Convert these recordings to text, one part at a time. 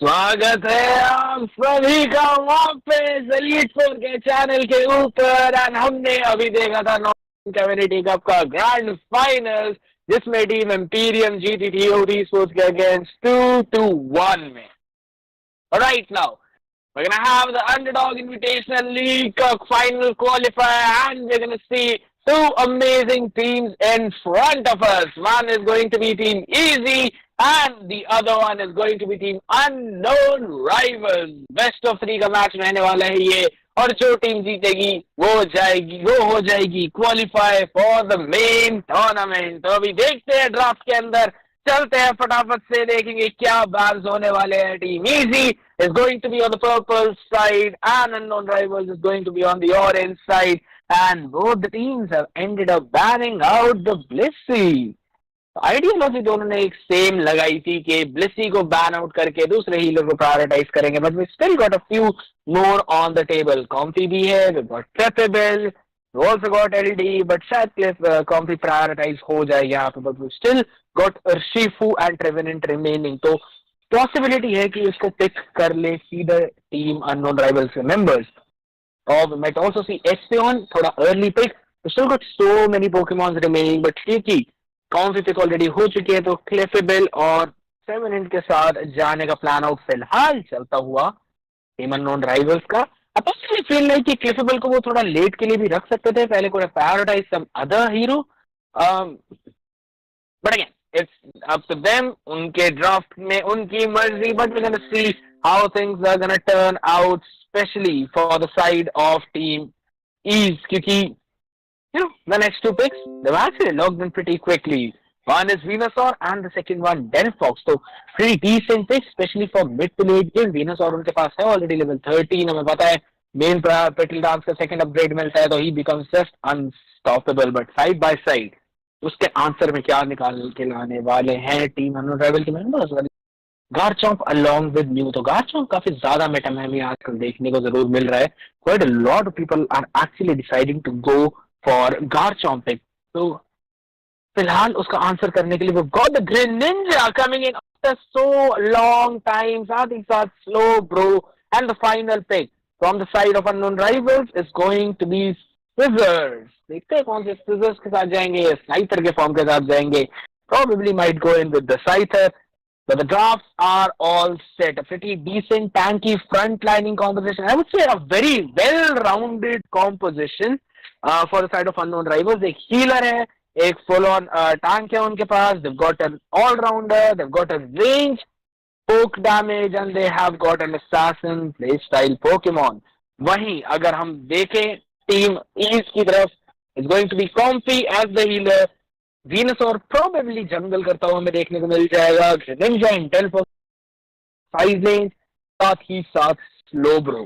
स्वागत है आप सभी का वापस एलीट फोर के चैनल के ऊपर। एंड हमने अभी देखा था नॉर्थ कम्युनिटी कप का ग्रैंड फाइनल जिसमें टीम एम्पीरियम जीती थी ओडी स्पोर्ट्स के अगेंस्ट 2-1 में। Right now we're gonna have the Underdog Invitational League final qualifier, and we're gonna see two amazing teams in front of us. One is going to be Team Easy, and the other one is going to be Team Unknown Rivals. Best of 3 का match रहने वाला है ये, और जो team जीतेगी वो हो जाएगी qualify for the main tournament. तो अभी देखते हैं ड्राफ्ट के अंदर, चलते हैं फटाफट से, देखेंगे क्या बैल्स होने वाले हैं। Team easy is going to be on the purple side and Unknown Rivals is going to be on the orange side, and both the teams have ended up banning out the Blissey. Ideology दोनों ने एक same लगाई थी कि ब्लिसी को ban out करके दूसरे healer को प्रायोरिटाइज करेंगे, but we still got a few more on the table. Comfey भी है, we got capable, we also got LD, but शायद कॉम्फी प्रायोरिटाइज हो जाए यहाँ पे, but we still got Shifu and Trevenant remaining. तो पॉसिबिलिटी है कि इसको पिक कर ले सीधर टीम अननोन राइवल्स के मेंबर्स। और might also see Espeon, थोड़ा early pick, still got so many Pokemons remaining, but ठीक ही कॉम्फी पिक ऑलरेडी हो चुकी है, तो क्लेफेबल और सेवेनेंट के साथ जाने का प्लान आउट फिलहाल चलता हुआ टीम अननोन राइवल्स का। अपनी फील है कि क्लेफेबल को वो थोड़ा लेट के लिए भी रख सकते थे, पहले को prioritise some other hero, but again it's up to them, उनके ड्राफ्ट में उनकी मर्जी, but we're gonna see how things are gonna turn out, especially for the side of team Ease, क्योंकि you know the next two picks they've actually logged in pretty quickly. One is Venusaur and the second one Delphox, so pretty decent picks, especially for mid to late game. Venusaur उनके पास है already level 13, हमें पता है main petal dance का second upgrade मिलता है तो he becomes just unstoppable, but side by side उसके आंसर में क्या निकाल के लाने वाले हैं टीम अननोन राइवल के मेंबर्स। गारचॉम्प अलोंग विद न्यू, तो गारचॉम्प काफी ज्यादा मेटा में हमें आजकल देखने को जरूर मिल रहा है। Quite a lot of people are actually deciding to go for Garchomp pick. तो फिलहाल उसका आंसर करने के लिए वो got the Greninja coming in after so long time, साथ ही साथ Slowbro, and the final pick from the side of unknown Rivals is going to be Scissors. देखते हैं कौन से Scissors के साथ जाएंगे या Scyther के फॉर्म के साथ जाएंगे। Probably might go in with the Scyther, but the drafts are all set. A pretty decent tanky front lining composition. I would say a very well-rounded composition for the side of Unknown Rivals. एक healer है, एक full-on tank है उनके पास. They've got an all-rounder, they've got a range poke damage, and they have got an assassin playstyle Pokemon. वहीं अगर हम देखें team east की तरफ, is going to be Comfey as the healer, Venusaur probably jungle करता हुआ हमें देखने को मिल जाएगा, ग्रेनिंजा इन डेल्फॉक्स साइड लेन, साथ ही साथ स्लो ब्रो।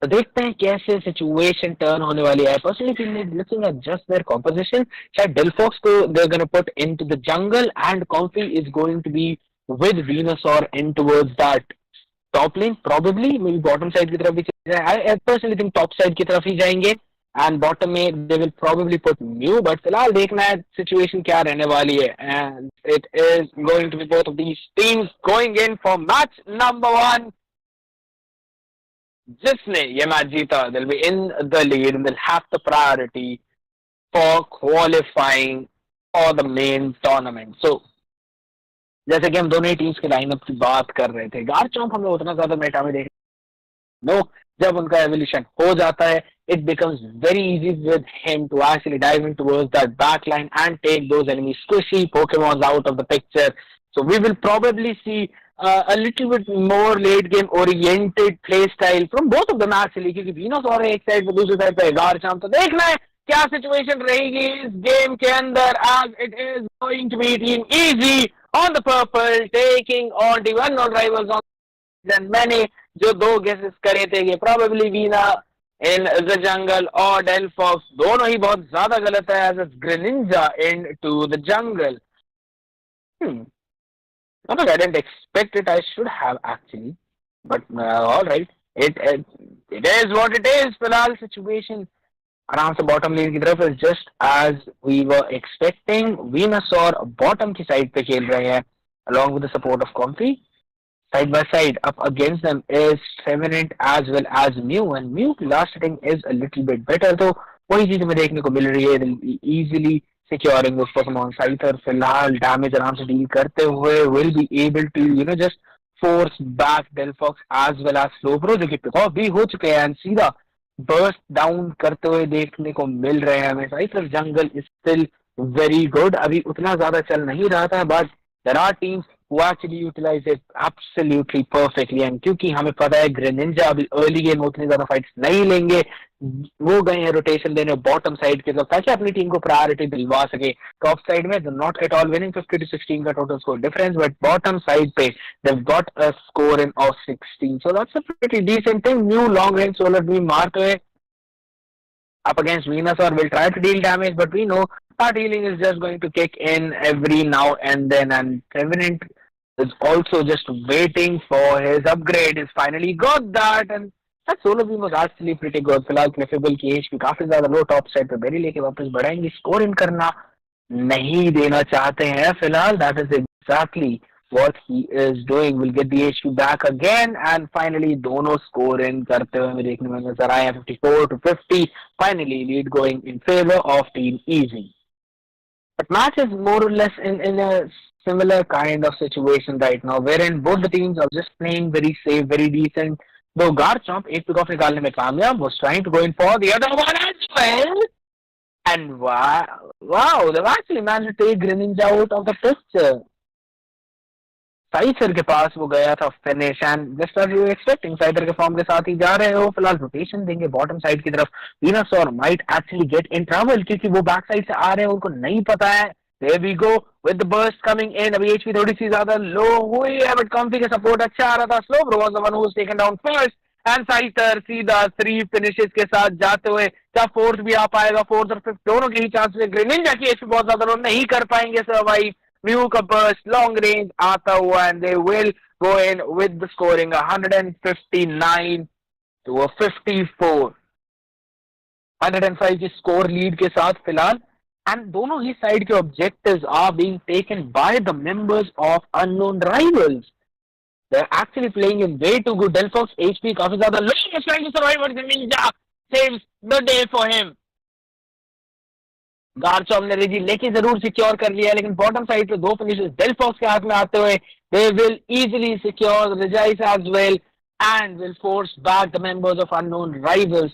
तो देखते हैं कैसे सिचुएशन टर्न होने वाली है। Personally looking at just their composition, शायद डेल्फॉक्स को they are gonna put into the jungle and Comfey is going to be with Venusaur in towards that top lane, probably may be bottom side की तरफ भी चले जाए। I personally think top side की तरफ ही जाएंगे एंड बॉटम में they will probably put Mew, but फिलहाल देखना है सिचुएशन क्या रहने वाली है। And it is going to be both of these teams going in for match number 1। जिसने ये मैच जीता they'll be in the lead and they'll have the priority for qualifying for the main tournament. So जैसे कि हम दोनों ही teams के lineup की बात कर रहे थे, गारचॉम्प हमें उतना ज्यादा मेटा में देख नो, जब उनका एवोल्यूशन हो जाता है it becomes very easy with him to actually dive in towards that back line and take those enemy squishy Pokemons out of the picture. So we will probably see a little bit more late game oriented play style from both of them actually, क्योंकि वीनसॉर एक side पे दूसरी side पे गारचॉम्प। तो देखना है क्या situation रहेगी इस गेम के अंदर, as it is going to be team easy on the purple taking on the unknown rivals on then मैंने जो दो गेसेस करे थे कि probably Veena in the jungle और डेल्फॉक्स, दोनों ही बहुत ज्यादा गलत है as it's Greninja into the jungle. I didn't expect it. I should have actually, but all right. It is what it is. फिलहाल situation आराम से बॉटम लेन की तरफ is just as we were expecting. Venusaur bottom की side पे खेल रहे हैं along with the support of Comfy. Side by side up against them is Trevenant as well as Mew, and Mew की last hitting is a little bit better, तो वही चीज हमें देखने को मिल रही है. Easily securing those Pokemon. Scyther फिलहाल डैमेज आराम से डील करते हुए will be able to just force back Delphox as well as Slowbro, जो कि पिक ऑफ भी हो चुके हैं, एंड सीधा बर्स्ट डाउन करते हुए देखने को मिल रहे हैं हमें. Scyther jungle is still very good. अभी उतना ज्यादा चल नहीं रहा था, but there are teams who actually utilize it absolutely perfectly. And क्योंकि हमें पता है ग्रेनिंजा अभी अर्ली गेम में उतनी ज्यादा फाइट्स नहीं लेंगे, वो गए हैं रोटेशन देने बॉटम साइड की तरफ ताकि अपनी टीम को प्रायोरिटी दिलवा सके. टॉप साइड में नॉट एट ऑल विनिंग 50-16 का total score difference, but bottom side पे they've got a score in of 16, so that's a pretty decent thing. New long range solar beam मारते हुए up against Venusaur will try to deal damage, but we know our healing is just going to kick in every now and then, and Trevenant is also just waiting for his upgrade. He's finally got that, and that solo beam was actually pretty good. फिलहाल Clefable की as भी काफी ज्यादा लो, top side पे berry लेके वापस बढ़ाएंगे. Score in करना नहीं देना चाहते हैं फिलहाल. That is exactly what he is doing. Will get the HP back again, and finally दोनों score in करते हुए हमें देखने में नजर आए हैं. 54-50. Finally lead going in favor of Team Easy. But match is more or less in a similar kind of situation right now, wherein both the teams are just playing very safe, very decent. Though Garchomp एक pick off निकालने में कामयाब, was trying to go in for the other one as well. And wow, they've actually managed to take Greninja out of the picture. Scyther के पास वो गया था finish, and just are you expecting Scyther के form के साथ ही जा रहे हो. फिलहाल रोटेशन देंगे बॉटम साइड की तरफ. Venusaur might actually get in trouble क्योंकि वो बैक साइड से आ रहे हैं, उनको नहीं पता है. There we go with the burst coming in. अभी एचपी थोड़ी सी ज्यादा लो हुई है, बट कॉम्फी का सपोर्ट अच्छा आ रहा था. Slowbro was the one who was taken down first, and Scyther सीधा 3 फिनिशेस के साथ जाते हुए क्या फोर्थ भी आ पाएगा. फोर्थ और फिफ्थ दोनों के ही चांसेस. ग्रेनिंजा की एचपी बहुत ज्यादा लो, नहीं कर पाएंगे सर्वाइव. Mew का burst long range आता हुआ, and they will go in with the scoring 159 to a 54. 105 की स्कोर लीड के साथ फिलहाल, एंड दोनों ही साइड के objectives are being taken by the members of unknown rivals. They're actually playing in way too good. Delphox HP काफी ज्यादा लो, is trying to survive, but Ninja saves the day for him. गार्चॉप ने रेजी लेके जरूर secure कर लिया, लेकिन bottom side पे दो फिनिशेस डेल्फॉक्स के हाथ में आते हुए they will easily secure Regice as well and will force back the members of unknown Rivals.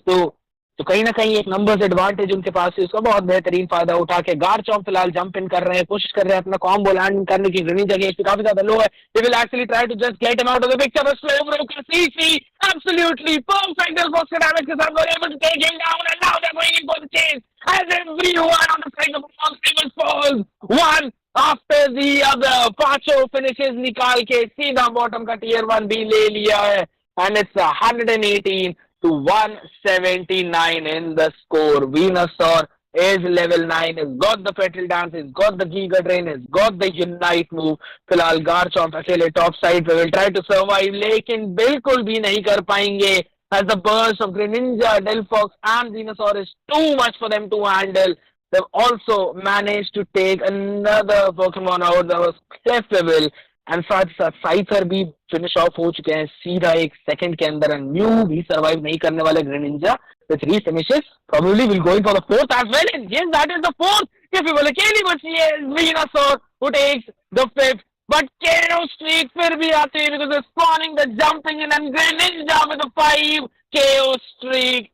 तो कहीं ना कहीं एक नंबर्स एडवांटेज उनके पास है, उसका बहुत बेहतरीन फायदा उठा के गार्चॉप फिलहाल जंप इन कर रहे हैं, कोशिश कर रहे हैं अपना कॉम्बो लैंड करने की. ग्रेनिंजा की एचपी काफी ज्यादा लो है. They will actually try to just get him out of the picture. Slowbro का सीसी एब्सोल्युटली परफेक्ट डेल्फॉक्स के डैमेज के साथ were able to take him down, and now they are going in for the chase as everyone on the side of the performance falls one after the other. पांचों finishes निकाल के सीधा bottom का tier 1 भी ले लिया है, and it's 118 to 179 in the score. Venusaur is level 9, has got the petal dance, has got the giga drain, has got the unite move. फिलहाल गार्चॉप अकेले टॉप साइड पे will try to survive, लेकिन बिल्कुल भी नहीं कर पाएंगे as the burst of Greninja, Delphox and Venusaur is too much for them to handle. They've also managed to take another Pokemon out that was Clefable, and साथ साथ Scyther भी finish off हो चुके हैं सीधा एक सेकंड के अंदर, एंड न्यू भी सर्वाइव नहीं करने वाले Greninja with 3 finishes probably will go in for the fourth as well, and yes, that is the fourth. Clefable अकेली बची है. Venusaur who takes the fifth, but KO streak फिर भी आती है because they're spawning, the jumping in, and Greninja with a 5 KO streak.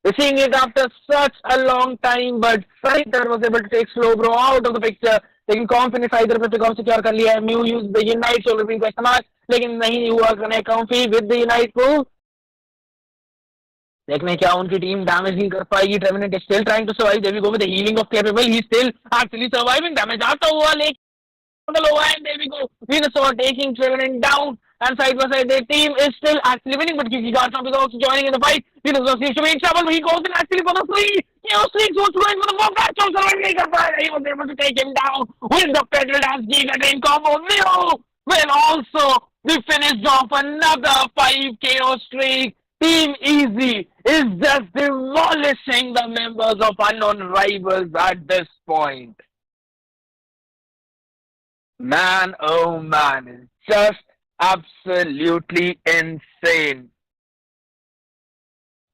We're seeing it after such a long time, but Scyther was able to take Slowbro out of the picture. लेकिन comfy ने Scyther पे pickup secure कर लिया है. Mu use the unite solar beam का इस्तेमाल, लेकिन नहीं हुआ connect comfy with the unite को. देखने क्या उनकी टीम डैमेज नहीं कर पाएगी. Trevenant is still trying to survive. There we go with the healing of Capable. He's still actually surviving. Damage आता हुआ, लेकिन the low end, there we go. Venusaur taking Trevenant down, and side by side their team is still actually winning, but Kiki Garchomp is also joining in the fight. Venusaur seems to be in trouble, but he goes in actually for the 3. Chaos Streaks was going for the 4. Garchomp surviving. He was able to take him down with the Petal Dance Giga Drain combo. Neo will also be finished off another 5 KO streak. Team Easy is just demolishing the members of Unknown Rivals at this point. Man, oh man, it's just absolutely insane.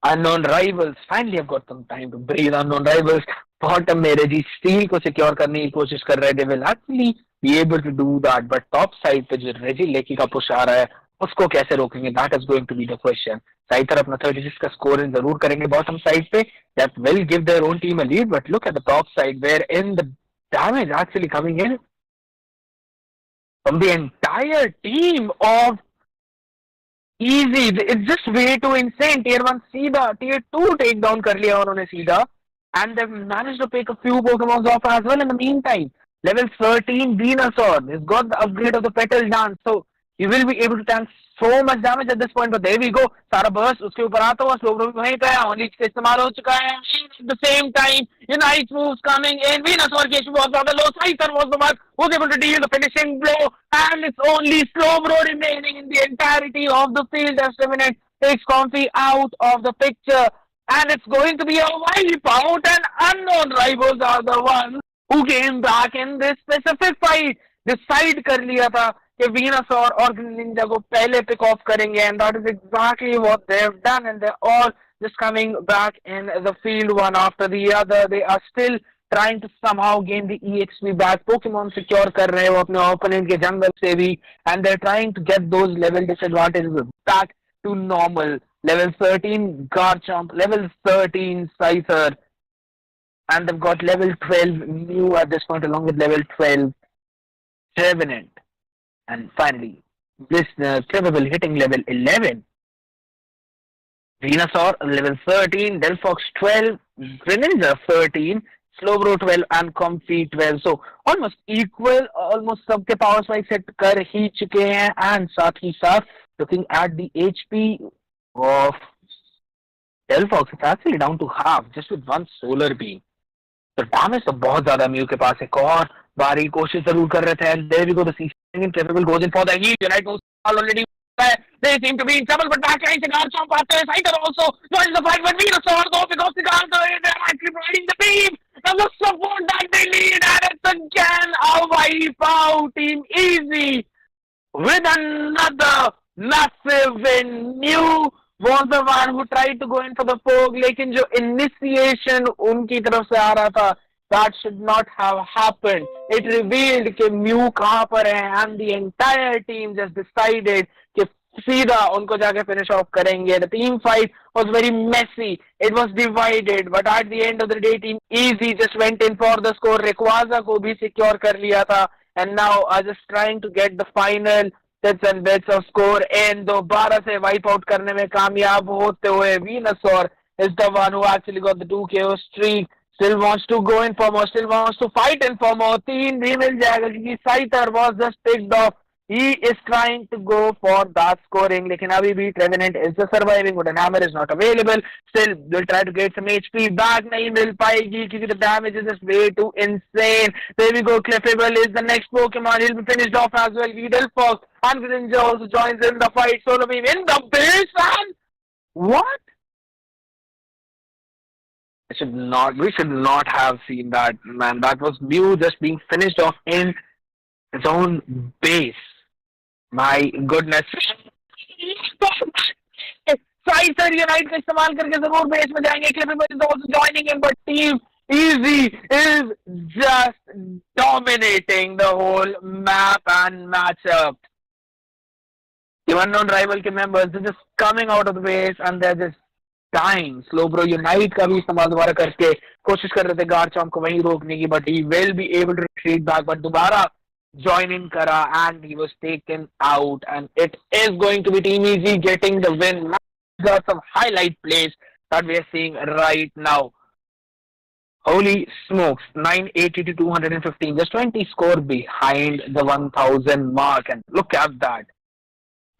Unknown rivals. Finally, I've got some time to breathe. Unknown rivals. Bottom में रेजी steel को secure करने की कोशिश कर रहे हैं. They will actually be able to do that. But top side पे जो रेजी लेकी का पुश आ रहा है, उसको कैसे रोकेंगे? That is going to be the question. Side तरफ अपना 36 का स्कोरिंग जरूर करेंगे बॉटम साइड पे. That will give their own team a lead. But look at the top side, where in the damage actually coming in from the entire team of easy. It's just way too insane. Tier 1 सीधा, Tier 2 takedown कर लिया उन्होंने सीधा. And they've managed to pick a few Pokemons off as well in the meantime. Level 13 Venusaur has got the upgrade of the Petal Dance. So you will be able to tank so much damage at this point. But there we go. सारा burst उसके ऊपर आता हुआ slow भी वहीं पे है. Only का इस्तेमाल हो चुका है. At the same time, Unite moves coming in. Venusaur के was on the low side. Was the one who's able to deal the finishing blow. And it's only Slowbro remaining in the entirety of the field as Revenant takes Comfy out of the picture. And it's going to be a wipe out, and unknown rivals are the ones who came back in this specific fight. Decide कर लिया था कि Venusaur और Ninja को पहले pick off करेंगे, and that is exactly what they've done, and they're all just coming back in the field one after the other. They are still trying to somehow gain the EXP back. Pokemon secure कर रहे हैं वो अपने opponent के jungle से भी, and they're trying to get those level disadvantages back to normal. Level 13 Garchomp, level 13 Scyther, and they've got level 12 Mew at this point, along with level 12 Trevenant. And finally, Blizzard capable hitting level 11. Venusaur level 13, Delphox 12, Greninja 13, Slowbro 12 and Comfy 12. So almost equal, almost सबके power spike set कर ही चुके हैं, and साथ ही साथ looking at the HP of Delphox, it's actually down to half just with one solar beam. तो damage तो बहुत ज्यादा म्यू के पास. एक और बारी कोशिश जरूर कर रहे थे, and there we go, the season capable goes in for the heat. Unite moves already. They seem to be in trouble, but backline से Garchomp आते हैं. Scyther also joins the fight, but Venusaur go because the Garchomp, they're actually providing the beam. Now the support that they need, and it's again a wipe out. Team Easy with another massive win. New was the one who tried to go in for the poke, लेकिन जो initiation उनकी तरफ से आ रहा था, that should not have happened. It revealed कि Mew कहाँ पर है, and the entire team just decided कि सीधा उनको जाके finish off करेंगे. The team fight was very messy. It was divided, but at the end of the day, Team Easy just went in for the score. Rayquaza को भी secure कर लिया था, and now are just trying to get the final bits and bits of score in. दोबारा से wipe out करने में कामयाब होते हुए Venusaur is the one who actually got the 2 KO streak. Still wants to go in for more, still wants to fight in for more. 3 भी मिल जाएगा क्योंकि Scyther was just picked off. He is trying to go for that scoring, लेकिन अभी भी Trevenant is just surviving. Wooden Hammer is not available. Still, will try to get some HP back. नहीं मिल पाएगी क्योंकि the damage is just way too insane. There we go. Clefable is the next Pokemon. He'll be finished off as well. Weedlefox and Greninja also joins in the fight. Solo Beam in the base, and what? We should not have seen that, man. That was Mew just being finished off in its own base. My goodness. Scyther Unite का इस्तेमाल करके जरूर base में जाएंगे. Clipper is also joining in, but Team Easy is just dominating the whole map and matchup. The unknown rival के members, they're just coming out of the base and they're just dying. Slowbro Unite का भी इस्तेमाल दोबारा करके कोशिश कर रहे थे Garchomp को वहीं रोकने की, but he will be able to retreat back. But दोबारा join in kara, and he was taken out, and it is going to be Team Easy getting the win. Got some highlight plays that we are seeing right now. Holy smokes, 980 to 215, just 20 score behind the 1000 mark, and look at that.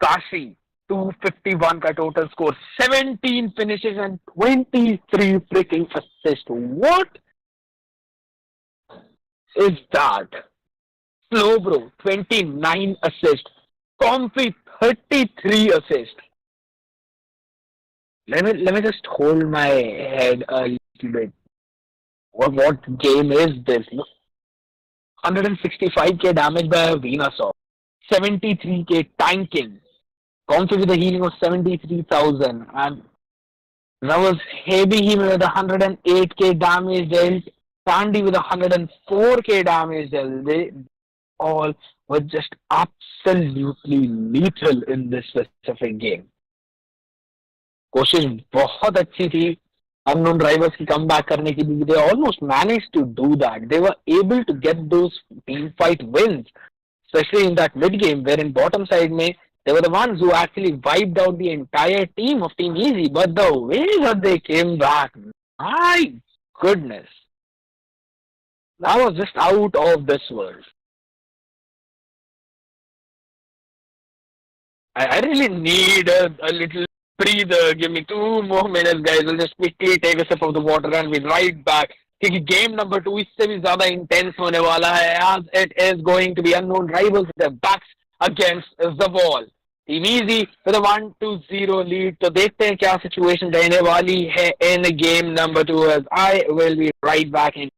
Kashi, 251 ka total score, 17 finishes and 23 freaking assists. What is that? Slowbro, 29 assists. Comfy, 33 assists. Let me just hold my head a little bit. What game is this? Look, 165k damage by a Venusaur, 73k tanking, Comfy with a healing of 73,000, and that was Heavy Him with 108k damage dealt, Sandy with 104k damage dealt. They all were just absolutely lethal in this specific game. कोशिश बहुत अच्छी थी unknown rivals की come back करने की भी. They almost managed to do that. They were able to get those team fight wins, especially in that mid game where in bottom side में they were the ones who actually wiped out the entire team of Team Easy. But the way that they came back, my goodness, that was just out of this world. I really need a little breather. Give me 2 more minutes, guys. I'll just quickly take a sip of the water and be right back. क्योंकि game number 2 इससे भी ज्यादा intense होने वाला है, as it is going to be unknown rivals with their backs against the wall. Team Easy with a 1-0 lead. तो देखते हैं क्या सिचुएशन रहने वाली है in game number 2 as I will be right back in.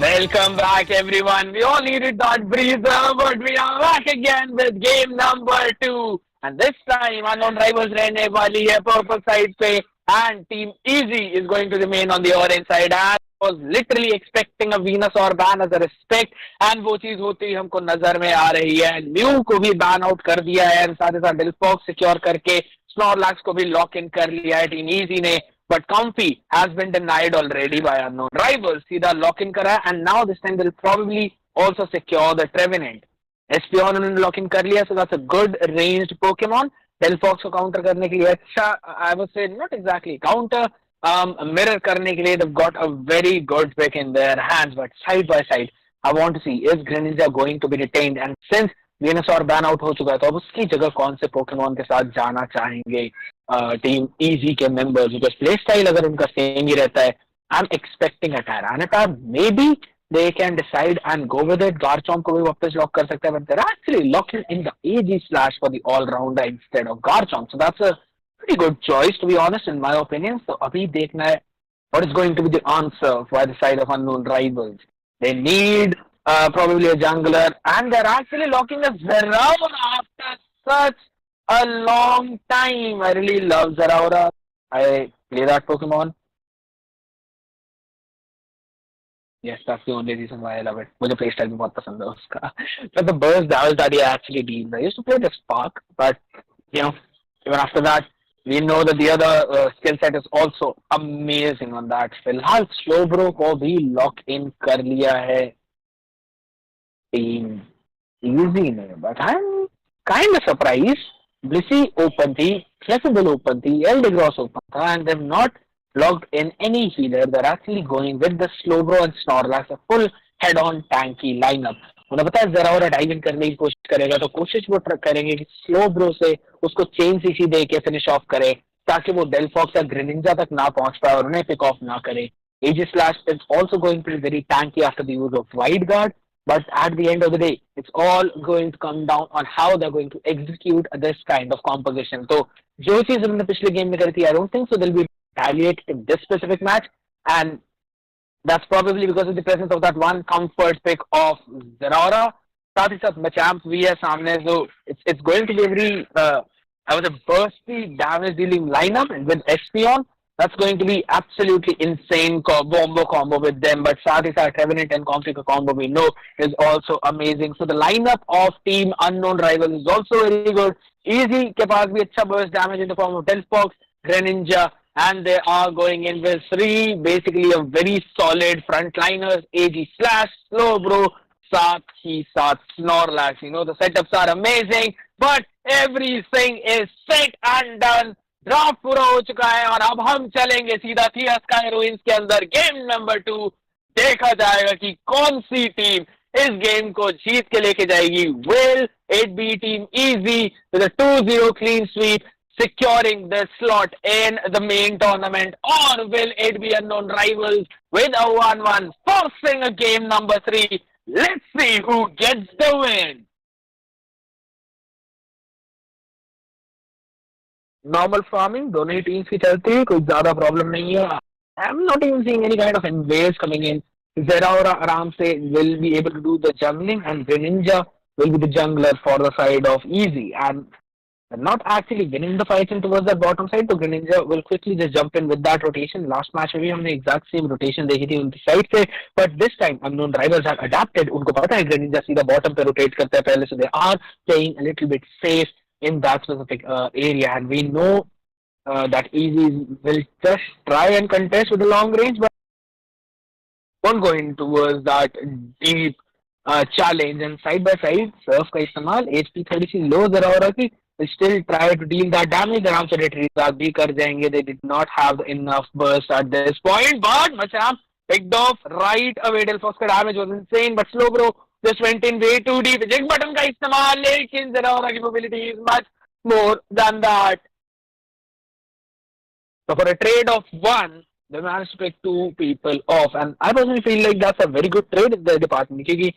Welcome back, everyone. We all needed that breather, but we are back again with game number 2. And this time, unknown rivals रहने वाली है purple side पे, and Team Easy is going to remain on the orange side. And I was literally expecting a Venusaur ban as a respect, and वो चीज होती ही हमको नजर में आ रही है. Mew को भी ban out कर दिया है, and साथ ही साथ Dilfox secure करके Snorlax को भी lock in कर लिया है Team Easy ने. But Comfy has been denied already by unknown rivals. सीधा lock in करा, and now this time they'll probably also secure the Trevenant. Espeon उन्होंने lock in कर लिया, so that's a good ranged Pokemon. Delphox को counter करने के लिए अच्छा, I would say not exactly counter, mirror करने के लिए they've got a very good pick in their hands, but side by side I want to see is Greninja going to be retained, and since Venusaur ban out हो चुका है तो अब उसकी जगह कौन से पोकेमोन के साथ जाना चाहेंगे टीम इजी के मेंबर्स, बिकॉज प्ले स्टाइल अगर उनका सेम ही रहता है I am expecting a Tyranitar, may be they can decide and go with it. Garchomp को भी वापस लॉक कर सकते हैं, but they're actually locking in the AG slash for the all-rounder instead of Garchomp. So that's a pretty good choice, to be honest, in my opinion. So अभी देखना है what is going to be the answer by the side of unknown rivals. They need probably a jungler, and they're actually locking a Zeraora after such a long time. I really love Zeraora. I play that Pokemon. Yes, that's the only reason why I love it. मुझे play style भी बहुत पसंद है उसका. But the burst damage that he actually deals. I used to play the Spark, but you know, even after that, we know that the other skill set is also amazing on that. फिलहाल Slowbro को भी lock in कर लिया है team easy ने, but I'm kind of surprised. Blissey open थी, Flexible open थी, Eldegross open था, and they've not logged in any healer. They're actually going with the Slowbro and Snorlax, a full head-on tanky lineup. उन्हें पता है जरा और dive in करने की कोशिश करेगा तो कोशिश वो करेंगे कि Slowbro से उसको चेन सीसी दे के फिनिश ऑफ करे ताकि वो Delphox या Greninja तक ना पहुंच पाए और उन्हें पिक ऑफ ना करे. AG Slash is also going to be very tanky after the use of Wide Guard. But at the end of the day, it's all going to come down on how they're going to execute this kind of composition. So, जो चीज हमने पिछले game में करी थी, I don't think so they'll be retaliate in this specific match, and that's probably because of the presence of that one comfort pick of Zeraora. साथ ही साथ Machamp भी है सामने, so it's going to be a very I was a bursty damage dealing lineup with SP on. That's going to be absolutely insane combo with them. But साथ ही साथ Trevenant and Comfy combo we know is also amazing. So the lineup of team unknown rivals is also very good. Easy के पास भी अच्छा burst damage in the form of Delphox, Greninja, and they are going in with three basically a very solid frontliners. AG Slash, Slowbro, साथ ही साथ Snorlax. You know the setups are amazing, but everything is set and done. Draft पूरा हो चुका है और अब हम चलेंगे सीधा थिया स्काई रूइंस के अंदर गेम नंबर 2. देखा जाएगा कि कौन सी टीम इस गेम को जीत के लेके जाएगी. Will it be team easy with a 2-0 clean sweep securing the slot in the main tournament, or will it be unknown rivals with a 1-1 forcing a game number 3? Let's see who gets the win. Normal farming दोनों ही teams की चलती है, कोई ज्यादा problem नहीं है. I am not even seeing any kind of invade coming in. Zeraora आराम से will be able to do the jungling, and Greninja will be the jungler for the side of Easy, and not actually winning the fight in towards that bottom side. So Greninja will quickly just jump in with that rotation. Last match में भी हमने exact same rotation देखी थी उनकी side से, but this time unknown rivals have adapted. उनको पता है Greninja सीधा bottom पे rotate करता है पहले, so they are playing a little bit safe in that specific area, and we know that Easy will just try and contest with the long range, but won't go in towards that deep challenge. And side by side, Surf का इस्तेमाल HP थोड़ी सी low Zeraora की, will still try to deal that damage. आराम से retreat भी कर जाएंगे. They did not have enough burst at this point, but Machamp picked off right away. Delphox का damage was insane, but Slowbro just went in way too deep. Eject button का इस्तेमाल, लेकिन Zeraora की mobility is much more than that. So for a trade of 1, they managed to pick 2 people off, and I personally feel like that's a very good trade in the department because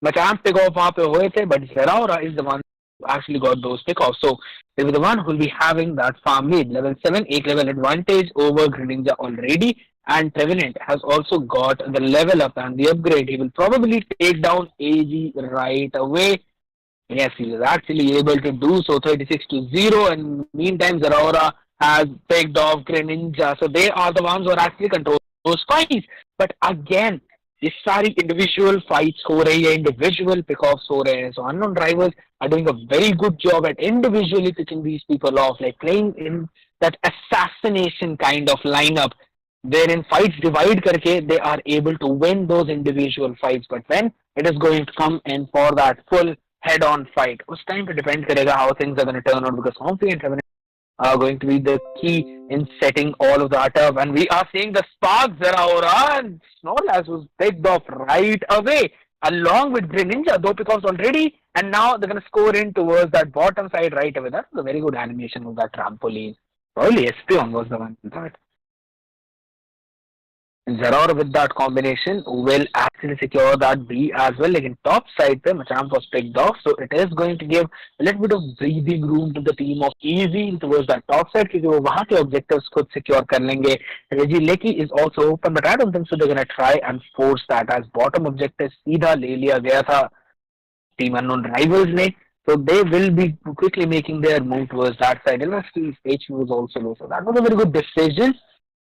Machamp pick off वहाँ पे हुए थे, but Zeraora is the one who actually got those pick offs. So they were the one who will be having that farm lead, level 7, 8 level advantage over Greninja already. And Trevenant has also got the level up and the upgrade. He will probably take down AG right away. Yes, he is actually able to do so, 36-0. And meantime, Zeraora has picked off Greninja. So they are the ones who are actually controlling those fights. But again, ये सारी individual fights हो रही है, individual pick-offs हो रहे हैं. So unknown rivals are doing a very good job at individually picking these people off, like playing in that assassination kind of lineup. Wherein fights divide करके they are able to win those individual fights. But when it is going to come in for that full head-on fight, उस time पे depend करेगा how things are going to turn out, because Comfy and Trevenant going to be the key in setting all of that up. And we are seeing the sparks Zeraora and Snorlax was picked off right away along with Greninja, though pickoffs already, and now they're going to score in towards that bottom side right away. That's a very good animation of that trampoline. Probably Espeon was the one that Zeraora with that combination will actually secure that B as well. Like in top side, पे Machamp was picked off, so it is going to give a little bit of breathing room to the team of Easy towards that top side क्योंकि वो वहाँ के objectives खुद secure कर लेंगे. Reggie Lecky is also open, but I don't think so they're gonna try and force that as bottom objective सीधा ले लिया गया था team unknown rivals ने. So they will be quickly making their move towards that side. His HP was also low, so that was a very good decision.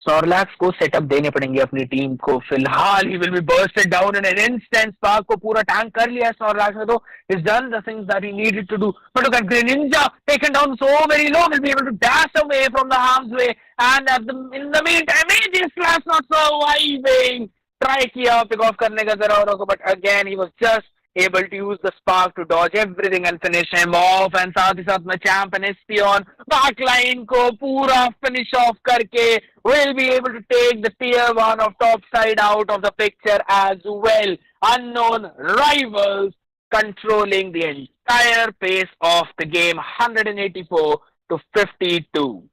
Snorlax को setup देने पड़ेंगे अपनी टीम को फिलहाल. He will be bursted down in an instant. Spark को पूरा tank कर लिया Snorlax ने, तो he's done the things that he needed to do. But look at Greninja taken down so very low, will be able to dash away from the harm's way, and in the meantime Aegis Slash not surviving. Try किया pick off करने का Zeraora को, but again he was just able to use the spark to dodge everything and finish him off. And साथ ही साथ में Champ and Espeon backline को पूरा finish off करके will be able to take the tier 1 of top side out of the picture as well. Unknown rivals controlling the entire pace of the game, 184 to 52.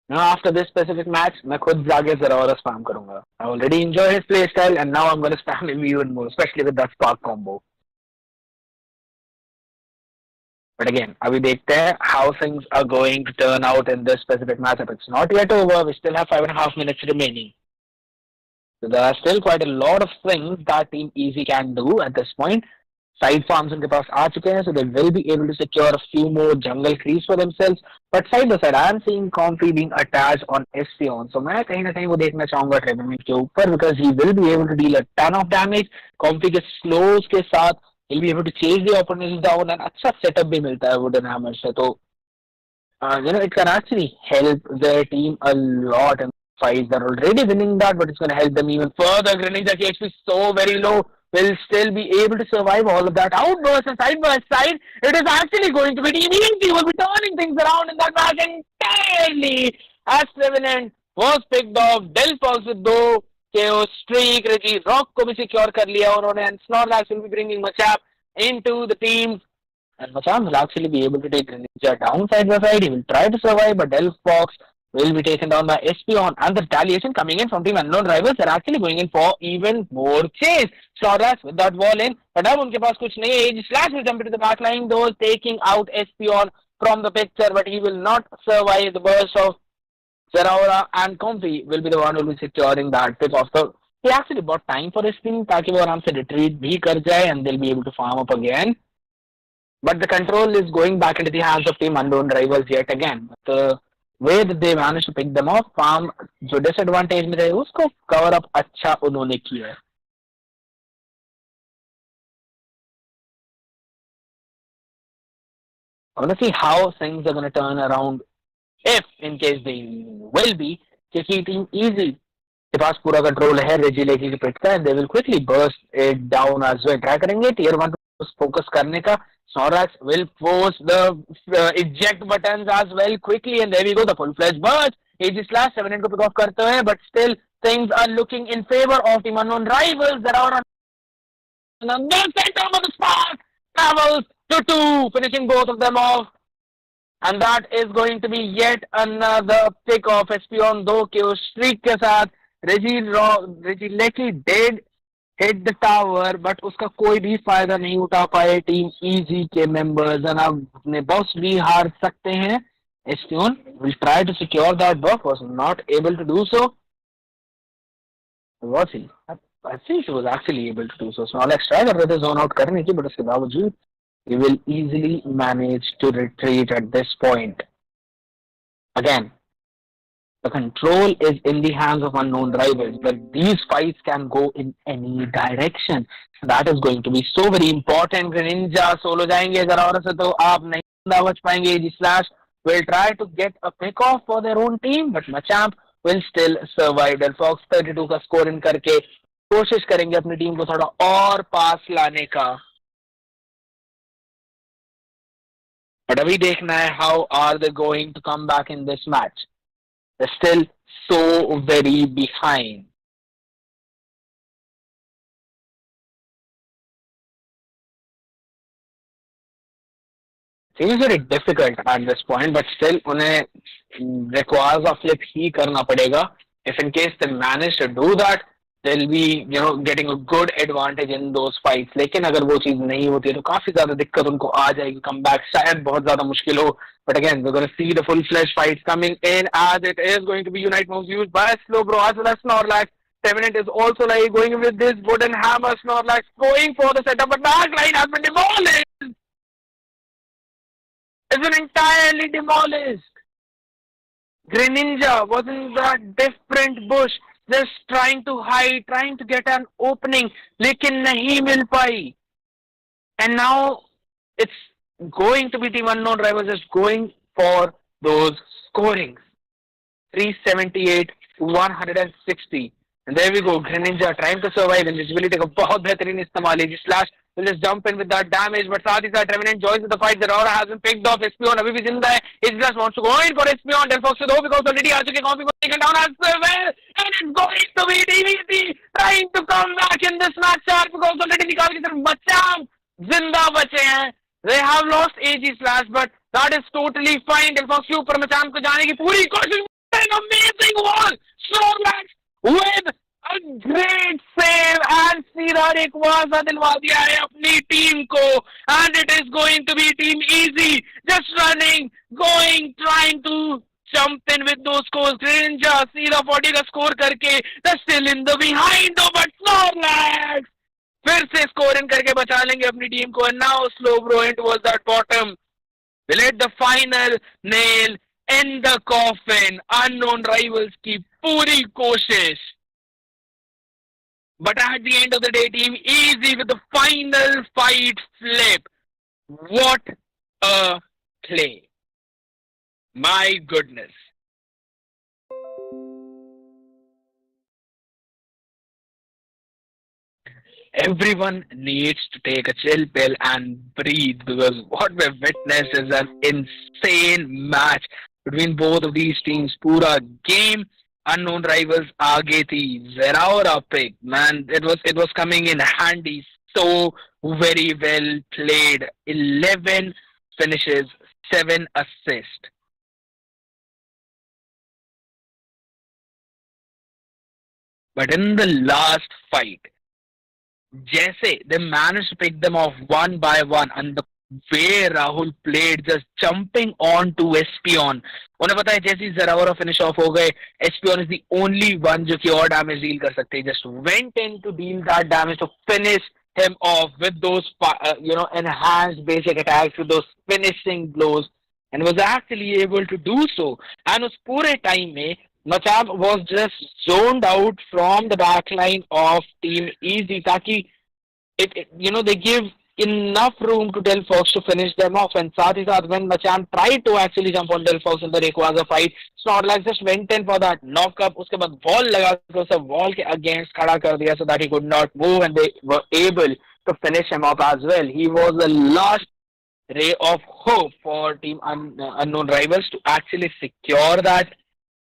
Now after this specific match, मैं खुद जाके Zeraora spam करूंगा. I already enjoy his playstyle and now I'm going to spam him even more, especially with that spark combo. But again, अभी देखते हैं how things are going to turn out in this specific matchup. It's not yet over. We still have 5.5 minutes remaining. So there are still quite a lot of things that Team Easy can do at this point. Side farms उनके पास आ चुके हैं, so they will be able to secure a few more jungle creeps for themselves. But side by side, I am seeing Comfy being attached on Espeon. So मैं कहीं ना कहीं वो देखना चाहूंगा Trevenant के ऊपर, because he will be able to deal a ton of damage. Comfy के slows के साथ he'll be able to chase the opponents down, and अच्छा setup भी मिलता है Wooden Hammer से. तो it can actually help their team a lot in fights. They're already winning that, but it's going to help them even further. Greninja HP is so very low, will still be able to survive all of that outburst, and side by side, it is actually going to be Team Easy will be turning things around in that match entirely. As Trevenant was picked off, Delphos with दो KO streak, Reggie Rock को भी secure कर लिया उन्होंने, and Snorlax will be bringing Machamp into the team. And Machamp will actually be able to take Greninja down side by side. He will try to survive, but Delphox will be taken down by Espeon. And the retaliation coming in from Team Unknown Rivals, they're actually going in for even more chase. Snorlax with that wall in, but अब उनके पास कुछ नहीं है. Aegis Slash will jump into the backline, though taking out Espeon from the picture, but he will not survive the burst of Zeraora, and Comfy will be the one who will be securing that pick off. So he actually bought time for Espeon ताकि वो आराम से retreat भी कर जाए, and they'll be able to farm up again. But the control is going back into the hands of Team Unknown Rivals yet again. The way that they managed to pick them off, farm जो disadvantage में थे उसको cover up अच्छा उन्होंने किया है. I want to see how things are going to turn around, if in case they will be, क्योंकि Team Easy के पास पूरा कंट्रोल है Reggie Lecky के पिट का, and they will quickly burst it down as well. Try करेंगे tier 1 focus करने का. Snorlax will force the eject buttons as well quickly, and there we go, the full-fledged burst. Aegis Slash 7 को pick off करते हैं, but still things are looking in favor of Team Unknown Rivals. They're out on the center of the spark, travels to 2, finishing both of them off. And that is going to be yet another pick off. Espeon 2 KO streak के साथ Reggie Lecky did hit the tower, but उसका कोई भी फायदा नहीं उठा पाए team Easy के members, and अब अपने boss भी हार सकते हैं. Espeon will try to secure that buff, was not able to do so. Was he? I think he was actually able to do so. Snorlax try कर रहे थे zone out करने की, but उसके बावजूद he will easily manage to retreat at this point. Again, the control is in the hands of Unknown Rivals, but these fights can go in any direction. That is going to be so very important. Greninja solo जाएंगे Zeraora से तो आप नहीं बच पाएंगे. Aegis Slash will try to get a pick off for their own team, but Machamp will still survive. Delphox 32 का score in करके कोशिश करेंगे अपनी टीम को थोड़ा और पास लाने का. But अभी देखना है how are they going to come back in this match. They're still so very behind. Seems very difficult at this point, but still उन्हें requires a flip ही करना पड़ेगा. If in case they manage to do that, they'll be getting a good advantage in those fights. लेकिन अगर वो चीज नहीं होती है तो काफी ज्यादा दिक्कत उनको आ जाएगी. Comeback शायद बहुत ज्यादा मुश्किल हो. But again, we're going to see the full-fledged fights coming in as it is going to be Unite moves used by Slowbro as well as Snorlax. Trevenant is also like going with this wooden hammer. Snorlax going for the setup, but backline has been demolished. It's been entirely demolished. Greninja was in that different bush, just trying to hide, trying to get an opening, लेकिन नहीं मिल पाई. And now it's going to be Team Unknown Rivals just going for those scorings. 378 to 160. And there we go. Greninja trying to survive. Invisibility का बहुत बेहतरीन इस्तेमाल है. Slash will just jump in with that damage. But साथ ही साथ Trevenant joins the fight. The Aurora has been picked off. Espeon अभी भी जिंदा है. Slash wants to go in for Espeon. Delphox से दो because already आ चुके कॉपी को taken down as well. And it's going to be DVC trying to come back in this match because already निकाल के सिर्फ बच्चा जिंदा बचे हैं. They have lost AG Slash, but that is totally fine. Delphox के ऊपर मचान को जाने की पूरी कोशिश. An amazing wall. Snorlax with a great save and सीधा रेकवाजा दिलवा दिया है अपनी टीम को. And it is going to be Team Easy just running, going, trying to jump in with those scores. Greninja सीधा 40 का स्कोर करके they're still in the behind though, but Snorlax फिर से स्कोर इन करके बचा लेंगे अपनी टीम को. And now Slowbro in towards that bottom. Will it the final nail in the coffin? Unknown Rivals की पूरी कोशिश. But at the end of the day, Team Easy with the final fight flip. What a play. My goodness. Everyone needs to take a chill pill and breathe because what we've witnessed is an insane match between both of these teams. Pura game. Unknown Rivals आगे थी. Zeraora pick, man, it was coming in handy. So very well played. 11 finishes, 7 assists. But in the last fight, जैसे they managed to pick them off one by one, and the way Rahul played, just jumping on to Espeon. उन्हें पता है जैसे ही Zeraora finish off हो गए, Espeon is the only one जो कि और damage deal कर सकते हैं. Just went in to deal that damage to finish him off with those enhanced basic attacks, with those finishing blows, and was actually able to do so. And उस पूरे time में Machab was just zoned out from the backline of Team Easy ताकि they give enough room to Delphox to finish them off. And साथ ही साथ when Machan tried to actually jump on Delphox in the Rayquaza fight, Snorlax just went in for that knock up. उसके बाद wall लगा के उसे wall के against खड़ा कर दिया so that he could not move, and they were able to finish him off as well. He was the last ray of hope for Team Unknown Rivals to actually secure that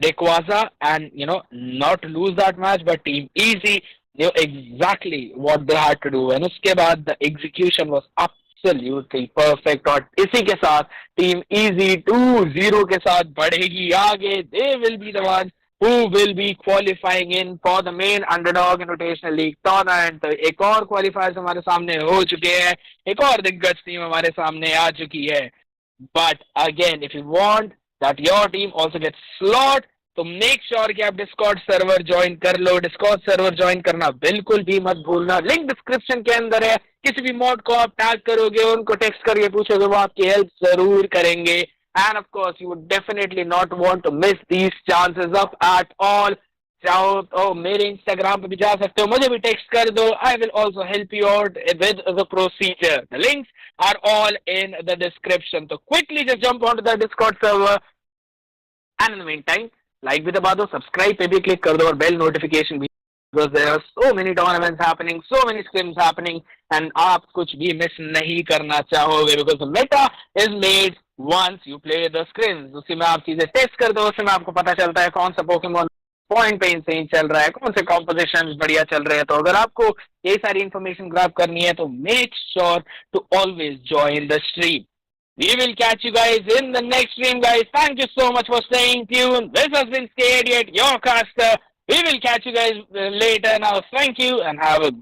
Rayquaza and not lose that match. But Team Easy knew exactly what they had to do, and उसके बाद the execution was absolutely perfect. और इसी के साथ Team Easy 2-0 के साथ बढ़ेगी आगे. They will be the ones who will be qualifying in for the main Underdog Invitational League tournament. तो एक और qualifiers हमारे सामने हो चुके हैं, एक और दिग्गज टीम हमारे सामने आ चुकी है. But again, if you want that your team also gets slot, तो मेक श्योर कि आप डिस्कॉर्ड सर्वर ज्वाइन कर लो. डिस्कॉर्ड सर्वर ज्वाइन करना बिल्कुल भी मत भूलना. लिंक डिस्क्रिप्शन के अंदर है. किसी भी मॉड को आप टैग करोगे, उनको टेक्स्ट करके पूछोगे, वो आपकी हेल्प जरूर करेंगे. And of course you would definitely not want to miss these chances up at all. चाहो तो मेरे इंस्टाग्राम पे भी जा सकते हो, मुझे भी टेक्स्ट कर दो. I will also help you out with the procedure. The links are all in the description. तो quickly just jump on to the Discord server. And in the mean time like भी दबा दो, subscribe पे भी click कर दो और bell notification भी because there are so many tournaments happening, so many scrims happening, and आप कुछ भी miss नहीं करना चाहोगे because the meta is made once you play the scrims. उसी में आप चीजें टेस्ट कर दो, उसी में आपको पता चलता है कौन सा पोकेमोन पॉइंट पे सही चल रहा है, कौन से कॉम्पोजिशन बढ़िया चल रहे हैं. तो अगर आपको ये सारी इन्फॉर्मेशन ग्रैब करनी है तो make sure to always join the stream. We will catch you guys in the next stream, guys. Thank you so much for staying tuned. This has been Stay Idiot, your caster. We will catch you guys later now. Thank you and have a good